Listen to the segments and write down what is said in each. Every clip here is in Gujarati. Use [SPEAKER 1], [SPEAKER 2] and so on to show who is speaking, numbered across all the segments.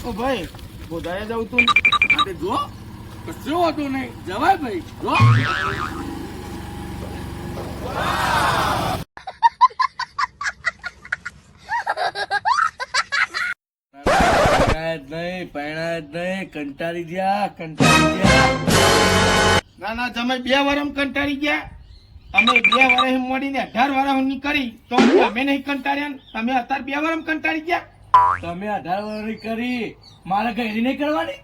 [SPEAKER 1] ઓ ભાઈ બોધાયા જાઉં તું માટે જો કશો વાતો નહીં જવાય ભાઈ જો કંટાળી ગયા ના ના તમે 2 વર્ષ કંટાળી ગયા અમે 2 વર્ષ મળીને 18 વર્ષ ની કરી તો અમે નહીં કંટાળ્યા તમે અત્યારે 2 વર્ષ કંટાળી ગયા તમે 18 વર્ષ કરી મારે કઈ નહીં કરવાની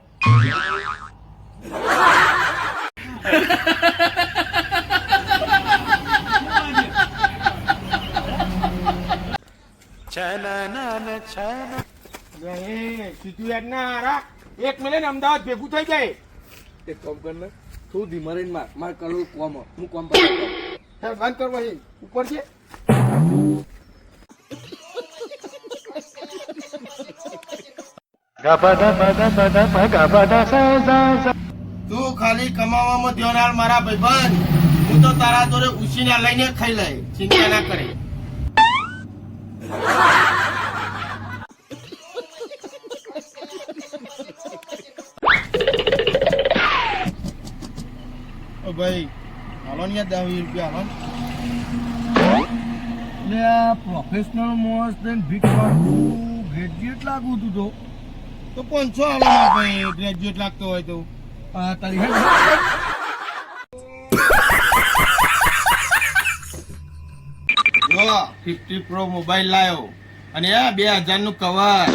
[SPEAKER 1] એક મિનિટ અમદાવાદ ભેગું થઈ જાય એક કામ કર ને તું ધીમા રહીને માર કરું કોમ હું કોમ બંધ કરવા ઉપર છે તું ખાલી કમાવામાં ધ્યાન આલ મારા ભાઈબંધ હું તો તારા જોડે ઉછીના લઈને ખાઈ લે ચિંતા ના કરે ભાઈ હાલો ને 10 રૂપિયા હાલો એટલે આ પ્રોફેશનલ મોસ ને ભીખ માંગુ ગ્રેજ્યુએટ લાગુ તું તો 500 હાલો માં ભાઈ ગ્રેજ્યુએટ લાગતો હોય તો તારી જો 50 પ્રો મોબાઈલ લાયો અને આ 2000 નું કવર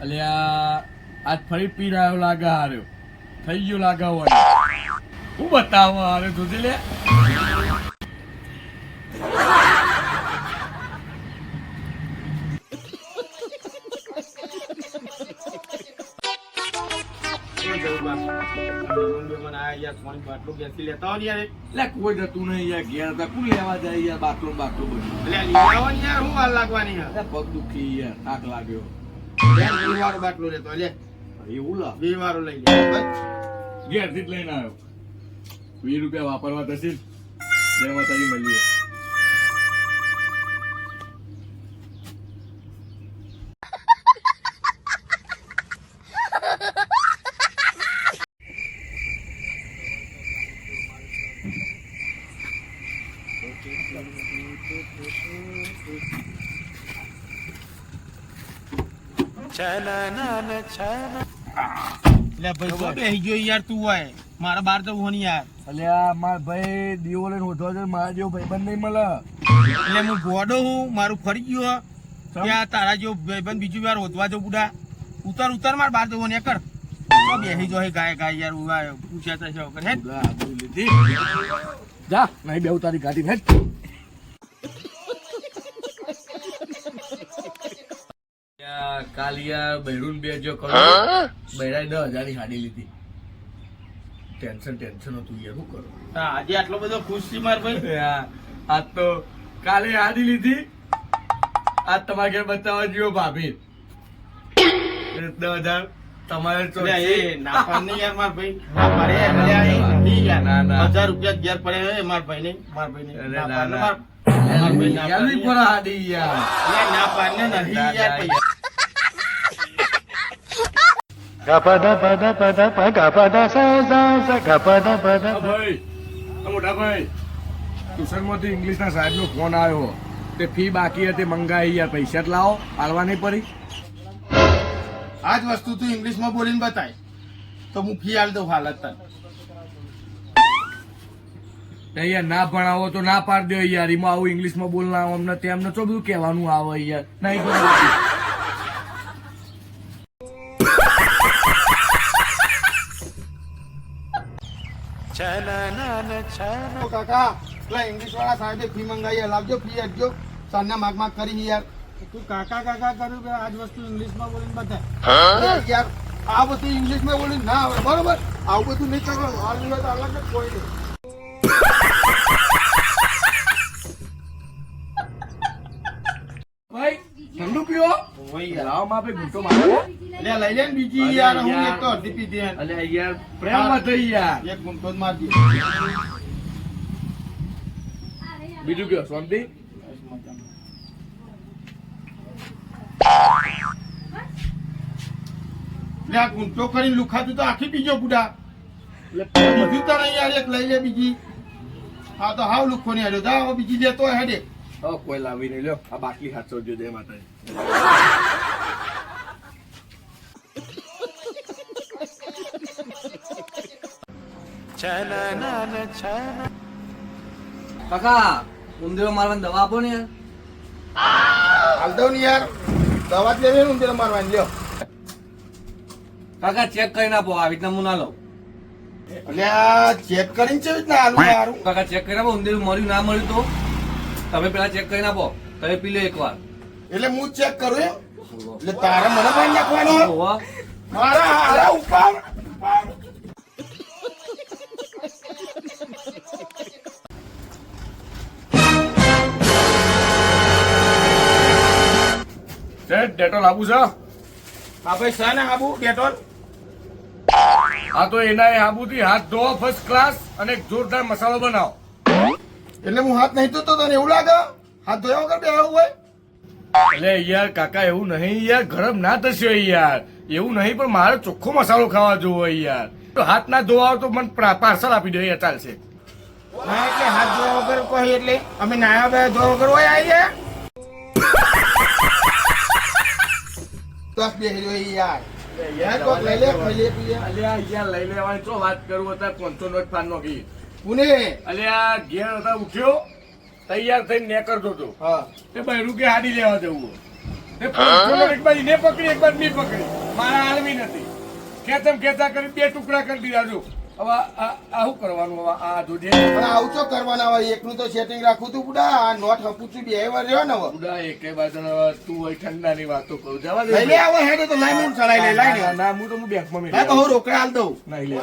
[SPEAKER 1] અલ્યા આજ ફરી પી રહ્યો લાગે હાર્યો થઈ ગયો લાગાવવાનો હું બતાવો અરે જોજે લે કોઈ જતું નહીં યાર ઘેર કોણ લેવા જાય યાર બાથરૂમ બધું હું વાર લાગવાની પગ દુખી યાર થાક લાગ્યો વાળો બાટલો લેતો લે એવું લા 2 વારો લઈ લે ઘેર થી લઈને આવ્યો 20 રૂપિયા વાપરવા થશે જય માતાજી મળીએ યાર તું હોય મારા બાર તો હું યાર અલ્યા માર ભાઈ દીવો લઈને હોધવા છે મારા જેવો ભાઈબંધ નહીં મળે એટલે હું ગોડો હું મારું ફરી ગયું ત્યાં તારા જેવો ભાઈબંધ બીજું વાર હોધવા જવું બુડા ઉતર માર બાર જવું ને કર બેસી જો ગાય યાર પૂછ્યા છે હે જા નહીં બેવું તારી ગાડી હેઠ કાલિયા બૈરું બે જો કરો બૈરાઈ 10,000 ની ગાડી લીધી ટેન્શન હતું યાર શું કરો આજે આટલો બધો ખુશ છે માર ભાઈ આજ તો કાલે ગાડી લીધી આજ તમારે ઘેર બતાવવા જીવો ભાભી 10,000 તમારે તો ના પાને યાર માર ભાઈ ના પાડે યાર ના 1000 રૂપિયા ઘેર પડે માર ભાઈ ને માર ભાઈ ને ના પાડે માર ભાઈ યાર ની પર હાડી યાર ના પાડે નહીં યાર ભાઈ ટ્યુશનમાંથી ઇંગ્લિશના સાહેબનો ફોન આવ્યો તે ફી બાકી હતી મંગાઈ યાર પૈસા જ લાવો હાલવા નહીં પડી આ જ વસ્તુ તું ઇંગ્લિશમાં બોલીને બતાય તો હું ફી હાલ દઉં હાલત યાર ના ભણાવો તો ના પાડ દો યાર એમાં આવું ઇંગ્લિશમાં બોલના અમને તેમને તો બધું કહેવાનું આવે યાર નહીં કાકા પેલા ઇંગ્લિશ વાળા સાહેબે ફી મંગાવી લાવજો ફી આપજો સાંજના માગ કરી યાર તું કાકા કર્યું કે આજ વસ્તુ ઇંગ્લિશમાં બોલીને બતાય યાર આ બધું ઇંગ્લિશમાં બોલીને ના આવે બરોબર આવું બધું નહીં કરવાનું આ તો અલગ જ કોઈ નહીં ભાઈ ઠંડુ પીવો લાવ માપે ઘૂંટો મારો લે લઈ લે બીજી યાર હું એક તો અડધી પીધી અલે યાર પ્રેમમાં થઈ યાર એક ઘૂંટો જ મારજી બીજું કયો શાંતિ
[SPEAKER 2] એટલે આ ગુંટો કરીને લુખાતું તો આખી બીજો બુડા એટલે બીજું તો નહીં યાર એક લઈ લે બીજી હા તો હાવ લુખો નહીં આવ્યો જા હવે બીજી લેતો હોય હેડે
[SPEAKER 1] હવે કોઈ લાવી નહીં લ્યો આ બાકી હાથો જો દે માતાજી
[SPEAKER 3] કાકા ઉંદરો મારવાની દવા આપો ને યાર.
[SPEAKER 2] હાલ દઉં ને યાર દવા જ લેવી ને ઉંદર મારવાની લ્યો
[SPEAKER 3] કાકા ચેક કરીને આપો આવી રીતના હું ના લઉં.
[SPEAKER 2] એટલે આ ચેક કરીને છે રીતના હાલું હારું
[SPEAKER 3] કાકા ચેક કરીને આપો ઉંદર મળ્યું ના મળ્યું તો તમે પેલા ચેક કરીને આપો તમે પી લો એકવાર.
[SPEAKER 2] એટલે હું ચેક કરું એમ એટલે તારે મને ભાઈ નાખવાનો
[SPEAKER 3] ઓહો.
[SPEAKER 2] મારા હારા ઉપર
[SPEAKER 1] ડેટોલ આબુ છે
[SPEAKER 2] હા ભાઈ સા ને આબુ ડેટોલ
[SPEAKER 1] આ તો એના આબુથી હાથ ધોવો ફર્સ્ટ ક્લાસ અને એક જોરદાર મસાલો બનાવો
[SPEAKER 2] એટલે હું હાથ નહીં ધોતો તને એવું લાગે હાથ ધોયા વગર બેહવું હોય
[SPEAKER 1] એટલે યાર કાકા એવું નહીં યાર ગરમ ના થશે યાર એવું નહીં પણ મારે ચોખ્ખો મસાલો ખાવા જોવો યાર તો હાથ ના ધોવા તો મને પાર્સલ આપી દો યાર ચાલશે
[SPEAKER 2] ના એટલે હાથ ધોયા વગર કહી એટલે અમે નાયા બે ધોયા વગર હોય આવી ગયા તો બેહી રહ્યો યાર યાર કોક લઈ લે ખાઈ લે તું યાર
[SPEAKER 1] અલ્યા યાર લઈ લેવાની તો વાત કરું હતા 500 નોટ ફાન નોખી
[SPEAKER 2] પુને
[SPEAKER 1] અલ્યા ઘેર હતા ઉઠ્યો તૈયાર થઈને નેકરતો હતો
[SPEAKER 2] હા
[SPEAKER 1] તે બૈરું કે હાડી લેવા જવું તે 500 નોટ એક બાજુ ને પકડી એક બાજુ મી પકડી મારા આલમી નથી ખેતમ ખેતા કરી બે ટુકડા કરી દીધા જો હવે આ શું કરવાનું હવે આ જોજે
[SPEAKER 2] પણ આવું તો કરવાના હોય એકનું તો સેટિંગ રાખું તું બુડા આ નોટ હપુચું બે વાર રહ્યો ને હવે
[SPEAKER 1] ઉડા એકે બાજુ તું હોય ઠંડાની વાતો કરું જવા દે
[SPEAKER 2] લઈ લે આવો હેડે તો લાઈ મૂળ ચડાઈ લે લાઈ
[SPEAKER 1] ના,
[SPEAKER 2] ને
[SPEAKER 1] ના હું તો હું બેંકમાં
[SPEAKER 2] હા
[SPEAKER 1] મેળવી
[SPEAKER 2] તો હું રોકડા હાલ દઉં
[SPEAKER 1] નહીં લે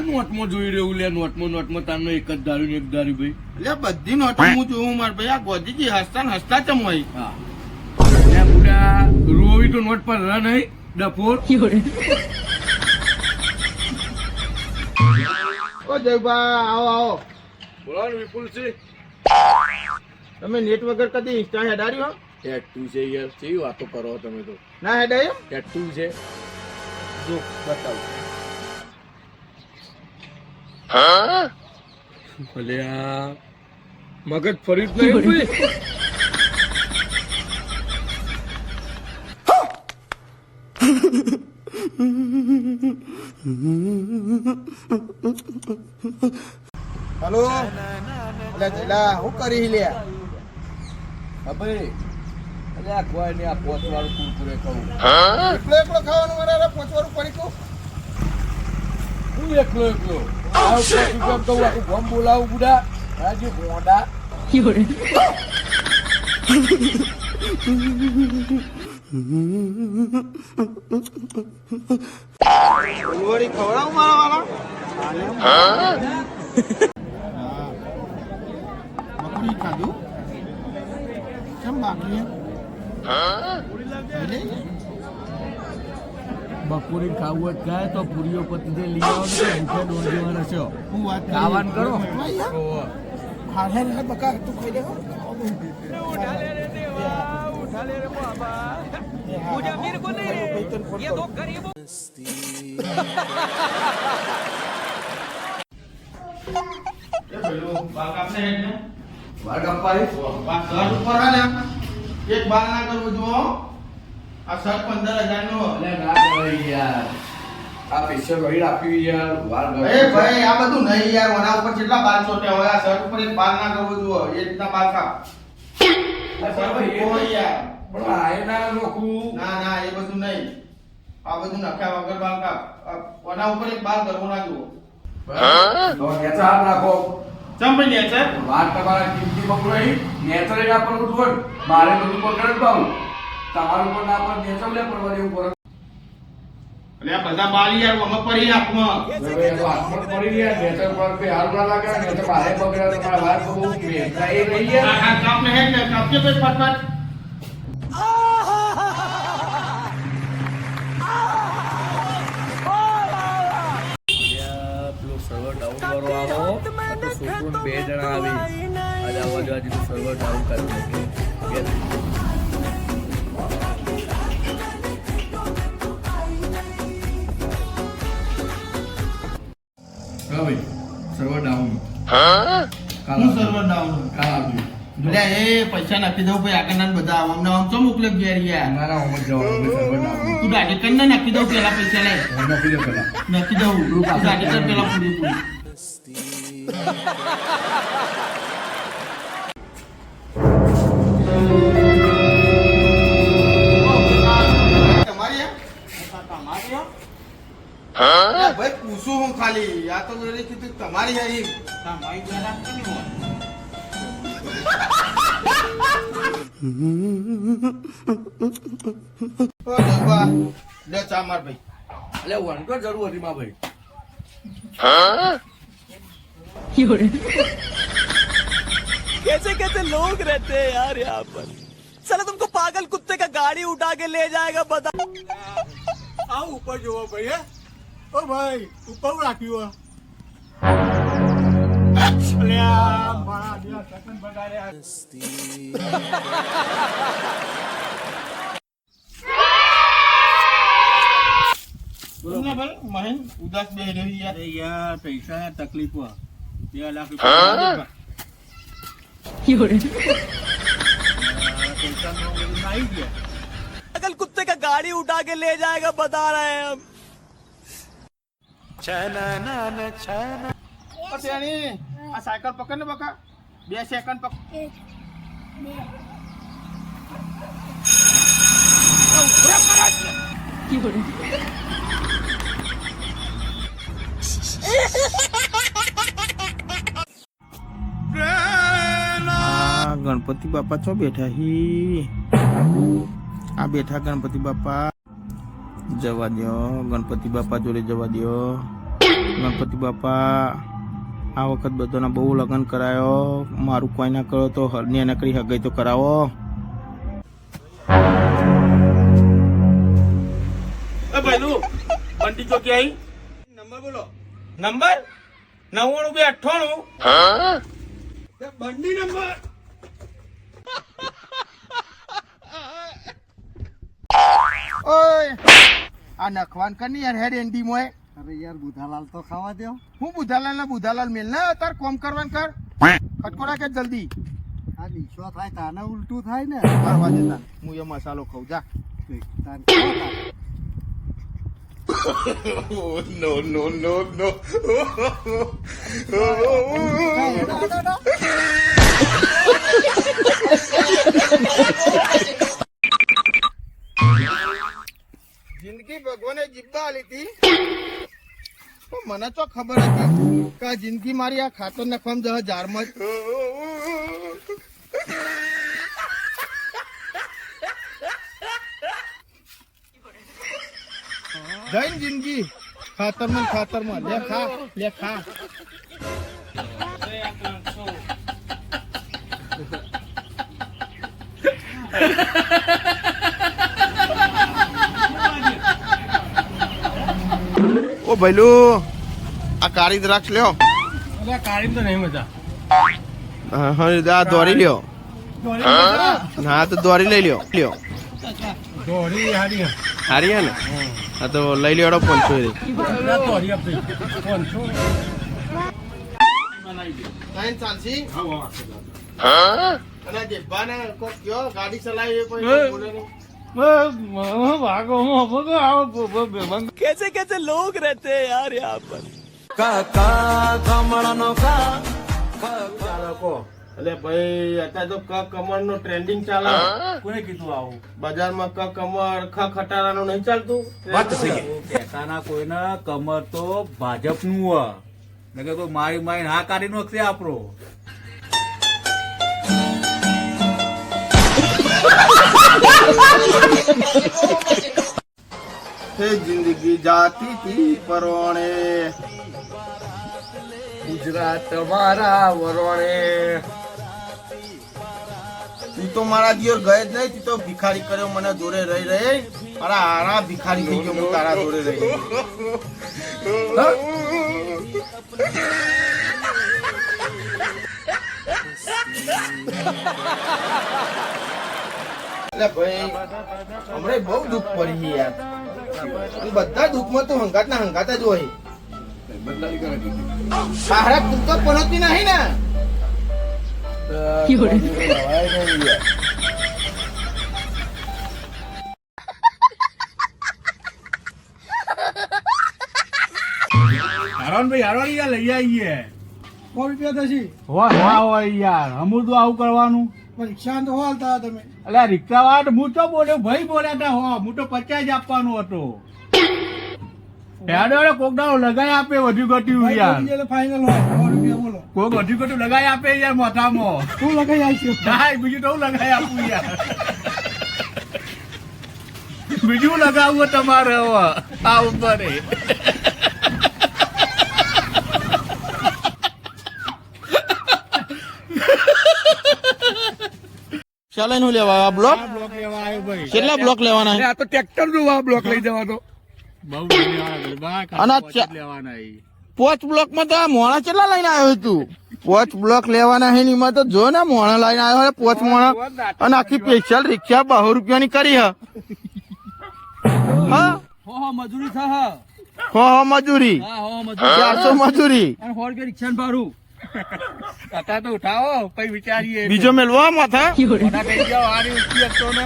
[SPEAKER 1] નોટમાં જોઈ રહ્યું લે નોટમાં તારનો એક જ દારૂ ને એક દારૂ ભાઈ
[SPEAKER 2] એટલે બધી નોટો હું જોઉં માર ભાઈ આ ગોજીજી હસતા ને હસતા ચમ હોય
[SPEAKER 1] હા લે બુડા રોવી તો નોટ પર રહ નહીં ડફોર
[SPEAKER 2] ઓ જયભા આવો આવો
[SPEAKER 1] બોલો ને વિપુલસિંહ
[SPEAKER 2] તમે નેટ વગર કદી ઇન્સ્ટા હેડાડ્યો
[SPEAKER 1] ટેટુ છે યાર કેવી વાતો કરો તમે તો
[SPEAKER 2] ના હેડાયો
[SPEAKER 1] ટેટુ છે જો બતાવો અલ્યા મગજ ફરી જ નહીં ભાઈ
[SPEAKER 2] હલો એટલે જયલા હું કરી લે
[SPEAKER 1] હવે અલ્યા કોઈ નહીં આ પોચવાળું કુરકુરે કહું
[SPEAKER 2] એકલો એકલો ખાવાનું મારે પોચવાનું પડી કહું
[SPEAKER 1] હું એકલો આવું કહું આખું ગમ બોલાવું બુડા આજે ગોડા
[SPEAKER 2] ફૂલવડી ખવડાવું મારા વાળા બકરી ખાધું કેમ બાકી
[SPEAKER 1] બપોરે ખાવું જ ખાય તો પૂરીઓ પતિ લઈ આવો ને ભૂખે દોડ દેવાના છે
[SPEAKER 2] હું વાત
[SPEAKER 1] ખાવાનું કરો
[SPEAKER 2] હા હે બકા તું ખાઈ લે એક બાર ના કરવો જો આ શર્ટ 15,000 નો
[SPEAKER 1] યાર આ પૈસા વહી આપ્યું યાર વાર
[SPEAKER 2] એ ભાઈ આ બધું નહીં યાર ઓના ઉપર કેટલા બાલ છોટ્યા હોય આ શર્ટ ઉપર એક બાલ ના કરવો જો એ રીતના બાલ કાપ આ શર્ટ કોઈ યાર
[SPEAKER 1] પણ આ ના નોખું
[SPEAKER 2] ના ના એ બધું નહીં આ બધું નખ્યા વગર બાલ કાપ ઓના ઉપર એક બાલ કરવો ના જુઓ
[SPEAKER 1] તો નેચા હાથ રાખો
[SPEAKER 2] ચમ ભાઈ લે છે
[SPEAKER 1] વાત તમારા કિંમતી પકડોઈ નેચરે ના પર ઉઠવણ મારે બધું પકડ પાઉં તમારું પણ ના પર નેચર લે પડવા દેવું પર
[SPEAKER 2] એટલે આ બધા બાલ યાર ઓમાં પડી હાથમાં
[SPEAKER 1] હવે તો હાથમાં પડી ગયા નેચર પર બે હાલ ના લાગે ને તો મારે પકડ્યા તમારા વાત બહુ મેં એ રહી ગયા
[SPEAKER 2] આ કાપ ને હે ને કાપજે ભાઈ ફટફટ
[SPEAKER 1] પેલો સર્વર ડાઉન કરો આવો તો છોકરો બે જણા આવી આજે આવવા જવા સર્વર ડાઉન કરી નાખ્યું હા ભાઈ સર્વર ડાઉન
[SPEAKER 2] હું સર્વર ડાઉન
[SPEAKER 1] કાલ આવજો
[SPEAKER 2] એટલે એ પૈસા નાખી દઉં ભાઈ આગળના બધા આમ આમ તો મોકલે ઘેર ગયા
[SPEAKER 1] ના ના ઓમ જવાનું સર્વર ડાઉન
[SPEAKER 2] તું દાઢી કરીને નાખી દઉં પેલા પૈસા લઈ
[SPEAKER 1] નાખી દો પેલા
[SPEAKER 2] નાખી દઉં તું દાઢી કર પેલા પૂરી પૂરી તમારી ભાઈ પૂછું હું ખાલી આ તો મેં કીધું તમારી આવી લે ચા માર ભાઈ
[SPEAKER 1] એટલે વનકર જરૂર હતી માં ભાઈ
[SPEAKER 4] कैसे कैसे लोग रहते हैं यार यहाँ पर साला तुमको पागल कुत्ते का गाड़ी उठा के ले जाएगा बता
[SPEAKER 2] આ ઉપર જોવો ભાઈ હે ઓ ભાઈ ઉપર રાખ્યું અલ્યા મારા દિયા સેકન્ડ બગાડ્યા બોલો ને ભાઈ મહેન ઉદાસ બે રહી યાર પૈસા તકલીફ 2 લાખ રૂપિયા
[SPEAKER 4] पागल कुत्ते का गाड़ी उठा के ले जाएगा बता रहे हैं हम
[SPEAKER 2] પટેણી આ સાયકલ પકડ ને બકા 2 સેકન્ડ પકડ ગણપતિ બાપા છો બેઠા હી આ બેઠા ગણપતિ બાપા જવા દો ગણપતિ બાપા જોડે જવા દો ગણપતિ બાપા આ વખત બધાના બહુ લગ્ન કરાયો મારું કોઈ ના કરો તો હરની નકરી હગાઈ તો કરાવો એ ભાઈલું બંટી ચોકી આવી નંબર બોલો નંબર 99 બંડી નંબર ઓય આ નખવાન કરની યાર હેડ એન્ડી મોય
[SPEAKER 5] અરે યાર બુધાલાલ તો ખાવા દો
[SPEAKER 2] હું બુધાલાલ મેલ ને તાર કોમ કરવાન કર ખટકોડા કે જલ્દી
[SPEAKER 5] આ નીચો થાય તાને ઉલટું થાય ને
[SPEAKER 2] મારવા દેતા હું એ મસાલો ખાઉં જા
[SPEAKER 5] તાન ખાવા તાન.
[SPEAKER 2] જિંદગી ભગવાને જીબ્બા આલી હતી તો મને તો ખબર હતી કે આ જિંદગી મારી આ ખાતર નખવામ જહ જારમાં જ જૈન જિંદગી ખાતરમાં લે ખા ઓ ભઈલું આ કાળી દ્રાક્ષ લ્યો
[SPEAKER 5] અરે કાળી તો નહીં મજા
[SPEAKER 2] હા આ દોરી લ્યો હા તો દોરી લઈ લ્યો
[SPEAKER 5] દોરી હારી
[SPEAKER 2] હારી હે ને હા તો લઈ લ્યો 500 રે
[SPEAKER 5] દોરી આપી 500
[SPEAKER 2] નાઈન ચાલસી અને જેબાને કોક કયો ગાડી ચલાવી કોઈ બોલે નહીં
[SPEAKER 4] कैसे कैसे लोग रहते हैं यार यहाँ पर
[SPEAKER 2] એટલે ભાઈ અત્યારે તો ક કમર નું ટ્રેન્ડિંગ ચાલે
[SPEAKER 5] કોને કીધું આવું
[SPEAKER 2] બજારમાં ક કમર ખ ખટારા નું નહીં ચાલતું
[SPEAKER 5] કહેતાના કોઈના કમર તો ભાજપનું હ નકર કોઈ મારી હા કાઢી નાખશે આપણો
[SPEAKER 2] હે જિંદગી જાતી થી પરોણે
[SPEAKER 1] ગુજરાત મારા વરોણે
[SPEAKER 2] તું તો મારા દિયોર ગયે જ નહીં તું તો ભિખારી કર્યો મને જોડે રહી રહી મારા હારા ભિખારી થઈ ગયો હું તારા જોડે રહી એટલે ભાઈ હમણાં બહુ દુઃખ પડી છે યાર. અને બધા દુઃખમાં તો હંગાત જ હોય.
[SPEAKER 1] બદલાવી કરે દીધી.
[SPEAKER 2] મારા તું તો પહોંચતી નહીં ને.
[SPEAKER 5] હારવાન યાર લઈ આવીએ.
[SPEAKER 6] ₹100 થશે.
[SPEAKER 5] હોય યાર હમું તો આવું કરવાનું.
[SPEAKER 6] પરીક્ષા તો હાલતા તમે
[SPEAKER 5] એટલે રિક્ષા વાળા હું તો બોલ્યો ભાઈ બોલ્યા હતા હું તો 50 જ આપવાનો હતો. હેડો કોક દાડો લગાઈ આપે વધુ ઘટ્યું યાર.
[SPEAKER 6] ફાઈનલ હોય ₹100 બોલો
[SPEAKER 5] કોક વધુ ઘટ્યું લગાઈ આપે યાર મોઢામાં.
[SPEAKER 6] શું લગાઈ આવીશું
[SPEAKER 5] ના બીજું તો હું લગાઈ આપું યાર. બીજું લગાવવું તમારે હવે આ ઉપર
[SPEAKER 2] ચાલો એનું લેવા આ બ્લોક
[SPEAKER 5] બ્લોક લેવા આવ્યો ભાઈ.
[SPEAKER 2] કેટલા બ્લોક લેવાના છે?
[SPEAKER 1] આ તો ટ્રેક્ટર નું આ બ્લોક લઈ જવાનો.
[SPEAKER 5] બહુ લેવાના ભાઈ.
[SPEAKER 2] અને
[SPEAKER 5] પાંચ જ લેવાના એ.
[SPEAKER 2] 5 બ્લોક માં તો આ મોણા કેટલા લઈને આવ્યો તું? 5 બ્લોક લેવાના હે એમાં તો જો ને મોણા લઈને આવ્યો હે 5 મોણા. અને આખી સ્પેશિયલ રિક્ષા 200 રૂપિયાની કરી હે. હા
[SPEAKER 6] મજૂરી થાય
[SPEAKER 2] હો મજૂરી
[SPEAKER 6] હા મજૂરી
[SPEAKER 2] 400 મજૂરી
[SPEAKER 6] અને ₹100 રિક્ષા ભાડું
[SPEAKER 5] કથા તો ઉઠાવો પછી વિચારીએ.
[SPEAKER 2] બીજો મેલવા માથા
[SPEAKER 5] મોઢા થઈ જાઓ આની ઉઠી હતો ને.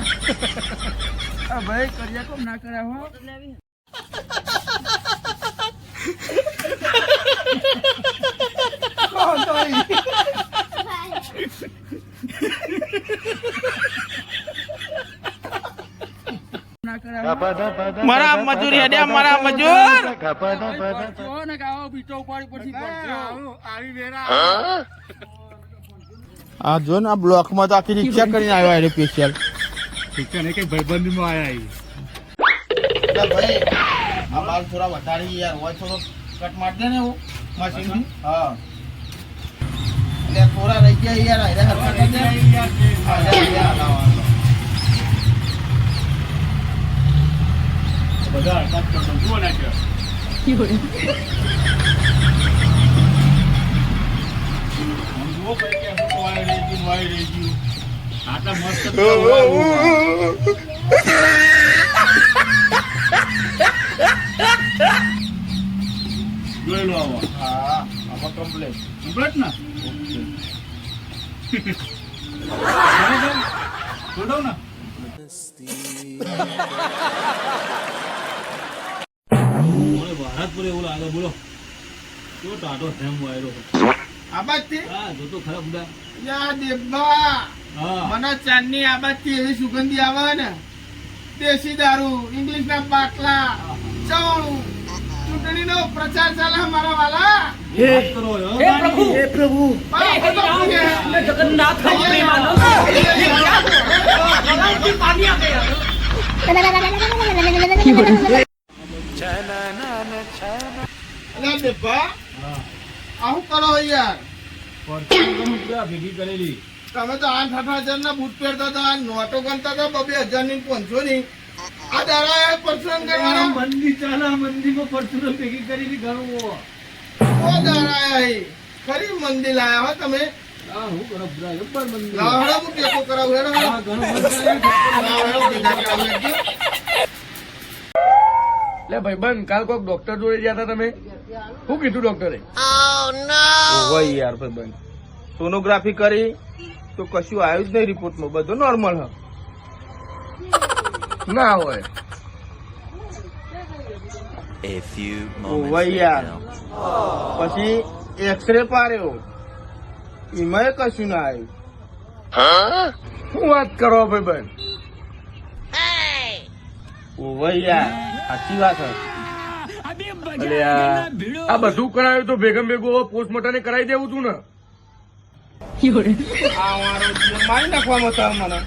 [SPEAKER 6] ભાઈ કર્યા કોમ ના કર્યા હો ના કર્યા
[SPEAKER 2] મારા મજૂરી હેડે મારા મજૂર
[SPEAKER 6] હો ને ગાવો બીટો ઉપાડી પછી પડજો
[SPEAKER 5] આવી વેરા
[SPEAKER 2] આ જો ને આ બ્લોક માં તો આખી રિક્ષા કરીને આવ્યો એને સ્પેશિયલ.
[SPEAKER 5] ઠીક છે કઈ ભાઈબંધી માં આયા
[SPEAKER 2] ભાઈ આ માલ થોડા વધારી યાર હોય થોડો કટ માર દે ને એવું મશીન થી. હા એટલે થોડા રહી ગયા યાર આયરે હરકત કરી દે. હા યાર લાવવાનો
[SPEAKER 5] બધા હરકત કરતો જુઓ ના કે જુઓ ભાઈ કે શું વાય રહી ગયું આટલા મસ્ત જોઈ લો આવો.
[SPEAKER 2] હા આમાં કમ્પ્લેટ
[SPEAKER 5] કમ્પ્લીટ ને જોડો ને ભારતપુરે એવું લાગે બોલો કેવો ટાટો ધેમ વાયરો.
[SPEAKER 2] આબાદથી
[SPEAKER 5] હા જોતો ખરા બુડા.
[SPEAKER 2] યા દેબા
[SPEAKER 5] હા
[SPEAKER 2] મને ચાંદની આબાદથી એવી સુગંધી આવે ને દેશી દારૂ ઇંગ્લિશ ના બાટલા ચૌણું ચૂંટણીનો પ્રચાર ચાલે મારા વાલા.
[SPEAKER 5] વાત કરો હો.
[SPEAKER 6] હે પ્રભુ
[SPEAKER 2] જગન્નાથ આવું કરો યાર.
[SPEAKER 5] ભેગી કરેલી
[SPEAKER 2] તમે તો 8,000 ના બૂટ પહેરતા હતા નોટો ગણતા હતા 2,000 ની 500 ની. આ દાડા પરશુરામ કરવાના
[SPEAKER 6] મંદી ચાલે મંદીમાં પરશુરામ ભેગી કરી ઘણું
[SPEAKER 2] ઓ દાડા ખરી મંદી લાયા હો તમે.
[SPEAKER 6] હું કરો બુરા જબ્બર મંદી
[SPEAKER 2] લાવડો હું ટેકો કરાવું હેડો હેડો.
[SPEAKER 6] ઘણું મંદી
[SPEAKER 2] લાવડો ભેગા કરાવું એકદમ.
[SPEAKER 1] લે ભાઈબંધ કાલ કોઈક ડોક્ટર જોડે ગયા હતા તમે શું કીધું ડોક્ટરે?
[SPEAKER 2] ઓય યાર ભાઈ સોનોગ્રાફી કરી તો કશું આવ્યું જ નહીં રિપોર્ટમાં બધું નોર્મલ હ.
[SPEAKER 1] ના હોય.
[SPEAKER 2] ઓય યાર પછી એક્સરે પાડ્યો એમાં કશું ના આવ્યું.
[SPEAKER 1] શું વાત કરો ભાઈબંધ?
[SPEAKER 2] ઓય યાર સાચી વાત હ.
[SPEAKER 1] અલે આ બધું કરાયું તો ભેગમ ભેગું પોસ્ટમોર્ટમ કરાવી દેવું તું ને.
[SPEAKER 2] આ વાળો જીવ મારી નાખવામાં તાર મને